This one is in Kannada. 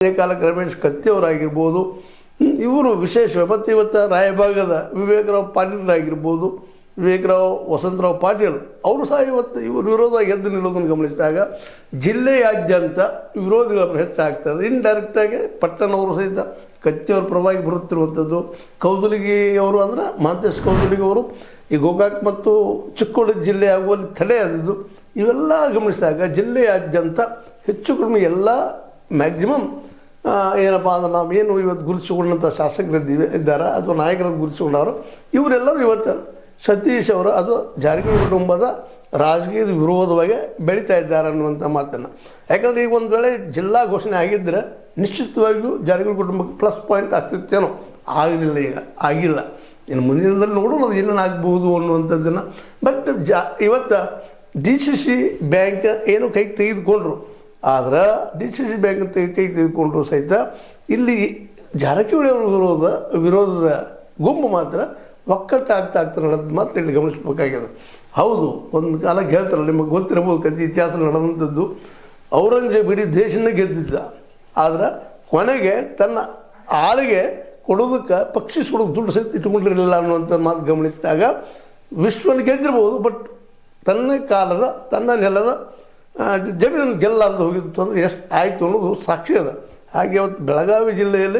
ಕಾಲಕ್ಕೆ ರಮೇಶ್ ಕತ್ತಿಯವರಾಗಿರ್ಬೋದು, ಇವರು ವಿಶೇಷ. ಮತ್ತು ಇವತ್ತು ರಾಯಭಾಗದ ವಿವೇಕರಾವ್ ಪಾಟೀಲರಾಗಿರ್ಬೋದು, ವಿವೇಕರಾವ್ ವಸಂತರಾವ್ ಪಾಟೀಲ್ ಅವರು ಸಹ ಇವತ್ತು ಇವರು ವಿರೋಧ ಗೆದ್ದು ನಿಲ್ಲೋದನ್ನು ಗಮನಿಸಿದಾಗ ಜಿಲ್ಲೆಯಾದ್ಯಂತ ವಿರೋಧಿಗಳನ್ನು ಹೆಚ್ಚಾಗ್ತದೆ. ಇಂಡೈರೆಕ್ಟಾಗಿ ಪಟ್ಟಣವರು ಸಹಿತ ಕತ್ತಿಯವ್ರ ಪರವಾಗಿ ಬರುತ್ತಿರುವಂಥದ್ದು. ಕೌಸಲಿಗಿಯವರು ಅಂದರೆ ಮಹಾಂತೇಶ್ ಕೌಸಲಿಗಿಯವರು ಈ ಗೋಕಾಕ್ ಮತ್ತು ಚಿಕ್ಕೋಡಿ ಜಿಲ್ಲೆ ಆಗುವಲ್ಲಿ ತಡೆಯಾದದ್ದು. ಇವೆಲ್ಲ ಗಮನಿಸಿದಾಗ ಜಿಲ್ಲೆಯಾದ್ಯಂತ ಹೆಚ್ಚು ಕಡಿಮೆ ಎಲ್ಲ ಮ್ಯಾಕ್ಸಿಮಮ್ ಏನಪ್ಪ ಅಂದ್ರೆ ನಾವು ಏನು ಇವತ್ತು ಗುರುತಿಸಿಕೊಂಡಂಥ ಶಾಸಕರಿದ್ದೀವಿ ಇದ್ದಾರೆ ಅಥವಾ ನಾಯಕರದ್ದು ಗುರುತಿಸಿಕೊಂಡವರು ಇವರೆಲ್ಲರೂ ಇವತ್ತು ಸತೀಶ್ ಅವರು ಅದು ಜಾರಕಿಹೊಳಿ ಕುಟುಂಬದ ರಾಜಕೀಯದ ವಿರೋಧವಾಗಿ ಬೆಳೀತಾ ಇದ್ದಾರೆ ಅನ್ನುವಂಥ ಮಾತನ್ನು. ಯಾಕಂದರೆ ಈಗ ಒಂದು ವೇಳೆ ಜಿಲ್ಲಾ ಘೋಷಣೆ ಆಗಿದ್ದರೆ ನಿಶ್ಚಿತವಾಗಿಯೂ ಜಾರಕಿಹೊಳಿ ಕುಟುಂಬಕ್ಕೆ ಪ್ಲಸ್ ಪಾಯಿಂಟ್ ಆಗ್ತಿತ್ತೇನೋ. ಆಗಲಿಲ್ಲ, ಈಗ ಆಗಿಲ್ಲ. ಇನ್ನು ಮುಂದಿನ ದಿನದಲ್ಲಿ ನೋಡೋಣ ಅದು ಏನೇನು ಆಗ್ಬೋದು ಅನ್ನುವಂಥದ್ದನ್ನು. ಬಟ್ ಇವತ್ತು DCC ಬ್ಯಾಂಕ್ ಏನು ಕೈಗೆ ತೆಗೆದುಕೊಂಡ್ರು, ಆದ್ರೆ DCC ಬ್ಯಾಂಕ್ ಕೈಗೆ ತೆಗೆದುಕೊಂಡ್ರು ಸಹಿತ ಇಲ್ಲಿ ಜಾರಕಿಹೊಳಿ ಅವರ ವಿರೋಧದ ಗುಂಪು ಮಾತ್ರ ಒಕ್ಕಟ್ಟಾಗ್ತಾ ನಡೆದು ಮಾತ್ರ ಇಲ್ಲಿ ಗಮನಿಸಬೇಕಾಗಿದೆ. ಹೌದು, ಒಂದು ಕಾಲಕ್ಕೆ ಹೇಳ್ತಾರಲ್ಲ, ನಿಮಗೆ ಗೊತ್ತಿರಬಹುದು ಕಥೆ ಇತಿಹಾಸ ನಡೆದಂಥದ್ದು. ಔರಂಗಜೇಬ್ ಇಡೀ ದೇಶನೇ ಗೆದ್ದಿದ್ದ, ಆದ್ರೆ ಕೊನೆಗೆ ತನ್ನ ಆಳಿಗೆ ಕೊಡೋದಕ್ಕೆ ಪಕ್ಷಿ ಕೊಡೋದು ದುಡ್ಡು ಸಹಿತ ಇಟ್ಕೊಂಡಿರಲಿಲ್ಲ ಅನ್ನುವಂಥ ಮಾತು ಗಮನಿಸಿದಾಗ ವಿಶ್ವನ ಗೆದ್ದಿರ್ಬೋದು, ಬಟ್ ತನ್ನ ಕಾಲದ ತನ್ನ ನೆಲದ ಜಮೀನನ್ನು ಗೆಲ್ಲಾರ್ದು ಹೋಗಿತ್ತು ಅಂದರೆ ಎಷ್ಟು ಆಯಿತು ಅನ್ನೋದು ಸಾಕ್ಷಿ ಅದ. ಹಾಗೆ ಅವತ್ತು ಬೆಳಗಾವಿ ಜಿಲ್ಲೆಯಲ್ಲಿ